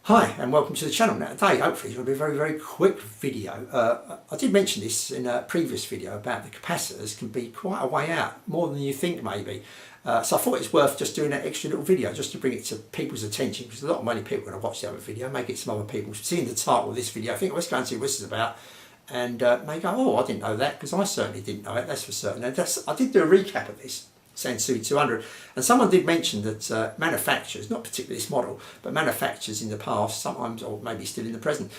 Hi and welcome to the channel. Now today hopefully it's going to be a very quick video. I did mention this in a previous video about the capacitors can be quite a way out, more than you think maybe. So I thought it's worth just doing that extra little video just to bring it to people's attention, because a lot of many people are going to watch the other video, may get some other people seeing the title of this video, think, let's go and see what this is about, and may go, oh, I didn't know that, because I certainly didn't know it, that's for certain. And I did do a recap of this Sansui 200, and someone did mention that manufacturers, not particularly this model, but manufacturers in the past, sometimes or maybe still in the present,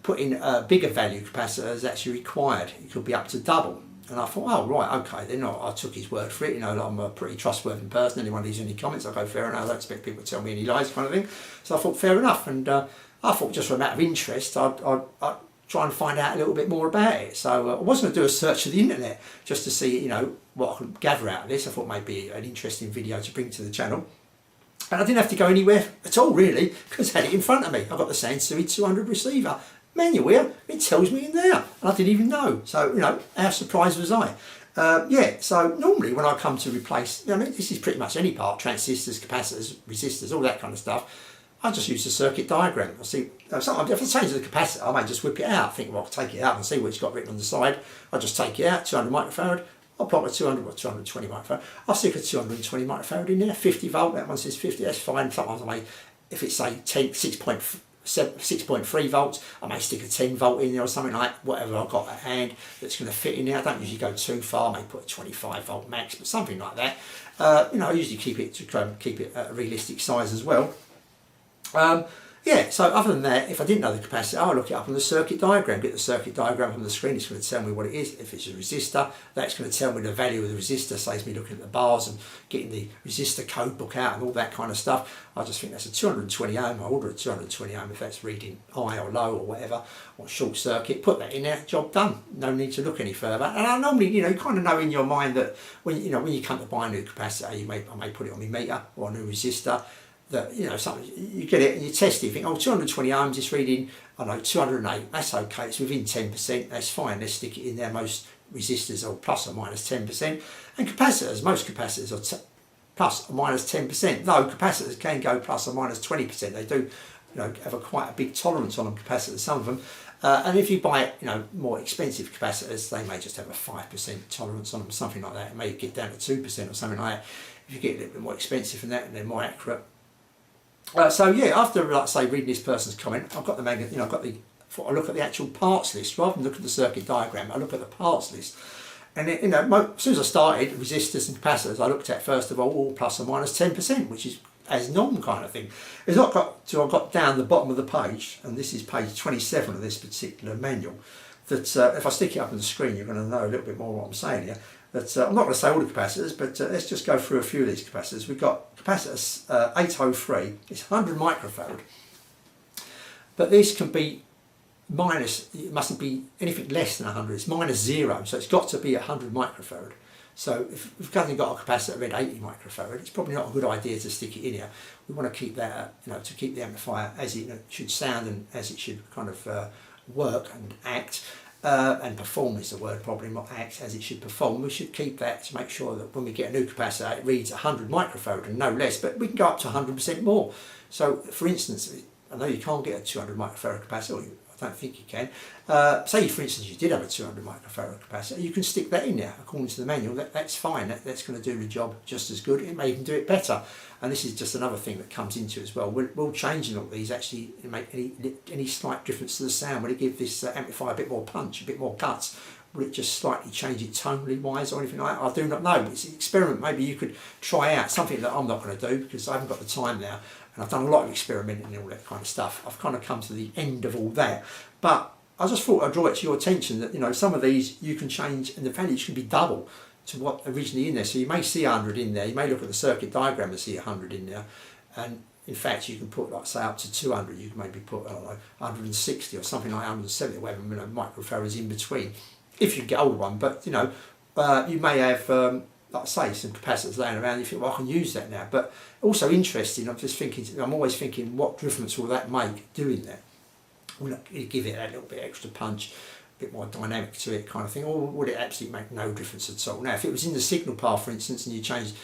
put in bigger value capacitors actually required. It could be up to double. And I thought, oh right, okay, then I took his word for it. You know, I'm a pretty trustworthy person. Anyone leaves any comments, I go, fair enough. I don't expect people to tell me any lies, kind of thing. So I thought, fair enough. And I thought, just for a matter of interest, I'd try and find out a little bit more about it. So I wasn't going to do a search of the internet just to see, you know, what I could gather out of this. I thought maybe an interesting video to bring to the channel. And I didn't have to go anywhere at all really, because I had it in front of me. I've got the Sansui 200 receiver manual here. It tells me in there, and I didn't even know. So, you know, how surprised was I? Yeah, so normally when I come to replace, I mean, this is pretty much any part, transistors, capacitors, resistors, all that kind of stuff, I just use the circuit diagram. I see, sometimes if I change the capacitor, I may just whip it out. Think, well, I'll take it out and see what it's got written on the side. I just take it out, 200 microfarad. I'll plug a 200 or 220 microfarad. I'll stick a 220 microfarad in there, 50 volt, that one says 50, that's fine. Sometimes I may, if it's say 6.3 volts, I may stick a 10 volt in there or something like that, whatever I've got at hand that's going to fit in there. I don't usually go too far, I may put a 25 volt max, but something like that. You know, I usually keep it at a realistic size as well. Yeah, so other than that, if I didn't know the capacitor, I'll look it up on the circuit diagram, get the circuit diagram on the screen. It's going to tell me what it is. If it's a resistor, that's going to tell me the value of the resistor, saves me looking at the bars and getting the resistor code book out and all that kind of stuff. I just think that's a 220 ohm, I order a 220 ohm if that's reading high or low or whatever, or short circuit, put that in there, job done. No need to look any further. And I normally, you know, you kind of know in your mind that when, you know, when you come to buy a new capacitor, I may put it on my meter or a new resistor, that, you know, something, you get it and you test it, you think, oh, 220 ohms, it's reading, I don't know, 208, that's okay, it's within 10%, that's fine, let's stick it in there. Most resistors are plus or minus 10%, and capacitors, most capacitors are plus or minus 10%, though capacitors can go plus or minus 20%, they do, you know, have quite a big tolerance on them, capacitors, some of them, and if you buy, you know, more expensive capacitors, they may just have a 5% tolerance on them, something like that. It may get down to 2% or something like that. If you get a little bit more expensive than that, and they're more accurate. So yeah, after, like say, reading this person's comment, I've got the magnet, you know, I look at the actual parts list rather than look at the circuit diagram. I look at the parts list, and it, you know, as soon as I started resistors and capacitors, I looked at first of all plus or minus 10%, which is as normal kind of thing. It's not got till I got down the bottom of the page, and this is page 27 of this particular manual. That if I stick it up on the screen, you're going to know a little bit more what I'm saying here. That I'm not going to say all the capacitors, but let's just go through a few of these capacitors. We've got capacitor 803, it's 100 microfarad, but this can be minus, it mustn't be anything less than 100, it's minus 0, so it's got to be 100 microfarad. So if we've got a capacitor at 80 microfarad, it's probably not a good idea to stick it in here. We want to keep that, you know, to keep the amplifier as it should sound and as it should kind of work and act. And perform is the word, probably not act, as it should perform. We should keep that to make sure that when we get a new capacitor it reads 100 microfarad and no less, but we can go up to 100% more. So for instance, I know you can't get a 200 microfarad capacitor, I don't think you can. Say for instance you did have a 200 microfarad capacitor, you can stick that in there according to the manual. That's fine, that's going to do the job just as good, it may even do it better. And this is just another thing that comes into it as well. We'll change all these actually make any slight difference to the sound. Will it give this amplifier a bit more punch, a bit more guts? Will it just slightly change it tonally wise or anything like that? I do not know, but it's an experiment maybe you could try out, something that I'm not going to do because I haven't got the time now, and I've done a lot of experimenting and all that kind of stuff. I've kind of come to the end of all that, but I just thought I'd draw it to your attention that, you know, some of these you can change and the values can be double to what originally in there. So you may see 100 in there, you may look at the circuit diagram and see 100 in there, and in fact you can put, like say, up to 200, you can maybe put, I don't know, 160 or something like 170, whatever, you know, microfarads in between, if you get hold of one. But, you know, you may have, like I say, some capacitors laying around, you think, well, I can use that now. But also interesting, I'm always thinking, what difference will that make doing that? Will it give it a little bit extra punch, a bit more dynamic to it kind of thing, or would it absolutely make no difference at all? Now if it was in the signal path, for instance, and you changed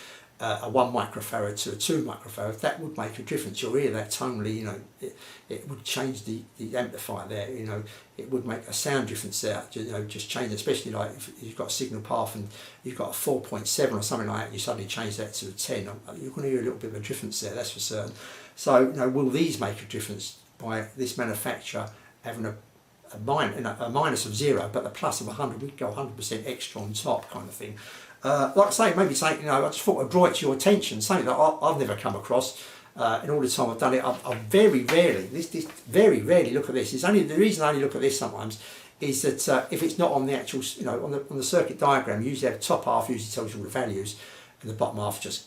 a 1 microfarad to a 2 microfarad, that would make a difference. You'll hear that tonally, you know, it would change the amplifier there, you know, it would make a sound difference there, you know, just change it, especially like if you've got a signal path and you've got a 4.7 or something like that, you suddenly change that to a 10, you're going to hear a little bit of a difference there, that's for certain. So, you know, will these make a difference by this manufacturer having a minus of 0, but the plus of 100, we could go 100% extra on top kind of thing. Like I say, maybe something, you know, I just thought I'd draw it to your attention, something that I've never come across in all the time I've done it. I very rarely look at this. It's only the reason I only look at this sometimes is that if it's not on the actual, you know, on the circuit diagram, you usually have the top half usually tells you all the values, and the bottom half just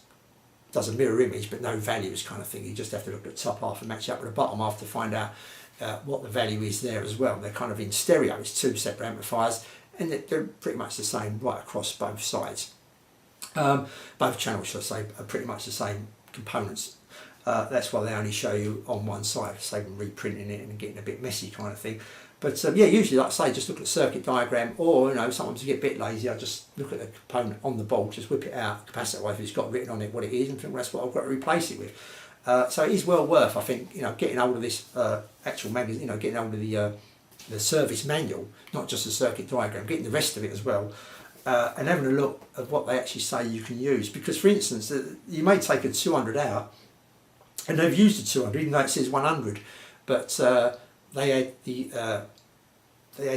does a mirror image but no values kind of thing. You just have to look at the top half and match up with the bottom half to find out what the value is there as well. They're kind of in stereo. It's 2 separate amplifiers, and they're pretty much the same right across both sides. Both channels, should I say, are pretty much the same components. That's why they only show you on one side, save them reprinting it and getting a bit messy kind of thing. But yeah, usually, like I say, just look at the circuit diagram, or, you know, sometimes you get a bit lazy, I just look at the component on the board, just whip it out, capacitor wise, if it's got written on it what it is, and think, well, that's what I've got to replace it with. So it is well worth, I think, you know, getting hold of this actual magazine, you know, getting hold of the service manual, not just the circuit diagram, getting the rest of it as well, and having a look at what they actually say you can use. Because, for instance, you may take a 200 out, and they've used the 200, even though it says 100, but they had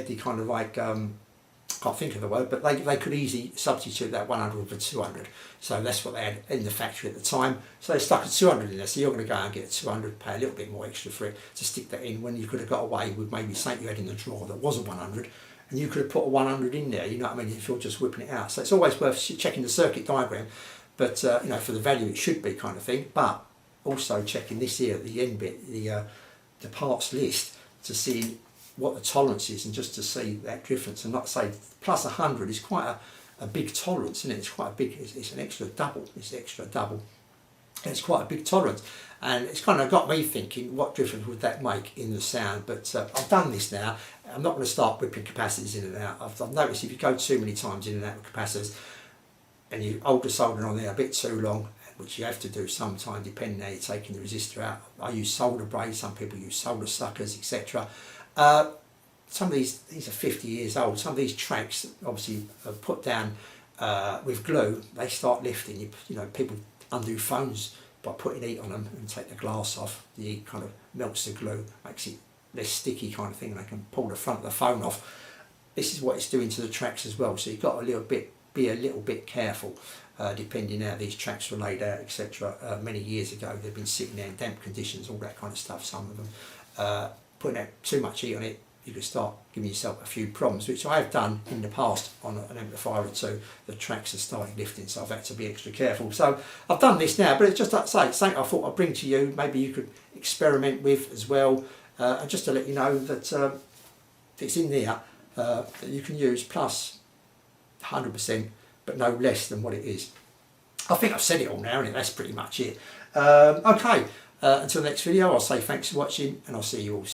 the kind of like, can't think of the word, but they could easily substitute that 100 for 200. So that's what they had in the factory at the time. So they stuck a 200 in there. So you're going to go out and get a 200, pay a little bit more extra for it to stick that in, when you could have got away with maybe something you had in the drawer that was a 100, and you could have put a 100 in there, you know what I mean, if you're just whipping it out. So it's always worth checking the circuit diagram, but you know, for the value it should be kind of thing, but also checking this here at the end bit, the parts list, to see what the tolerance is, and just to see that difference. And like I say, plus 100 is quite a big tolerance, isn't it? It's quite a big, it's an extra double, and it's quite a big tolerance, and it's kind of got me thinking, what difference would that make in the sound? But I've done this now. I'm not going to start whipping capacitors in and out. I've noticed if you go too many times in and out with capacitors, and you hold the soldering on there a bit too long, which you have to do sometime depending how you're taking the resistor out. I use solder braids, some people use solder suckers, etc. Some of these are 50 years old. Some of these tracks, obviously, are put down with glue. They start lifting. You know, people undo phones by putting heat on them and take the glass off. The heat kind of melts the glue, makes it less sticky kind of thing, and they can pull the front of the phone off. This is what it's doing to the tracks as well. So you've got to be a little bit careful, depending how these tracks were laid out, etc. Many years ago, they've been sitting there in damp conditions, all that kind of stuff. Some of them putting out too much heat on it, you could start giving yourself a few problems, which I have done in the past on an amplifier or two. The tracks have started lifting, so I've had to be extra careful. So I've done this now, but it's just like I say, it's something I thought I'd bring to you. Maybe you could experiment with as well, and just to let you know that it's in there, that you can use plus 100%, but no less than what it is. I think I've said it all now, and that's pretty much it. Okay, until the next video, I'll say thanks for watching, and I'll see you all soon.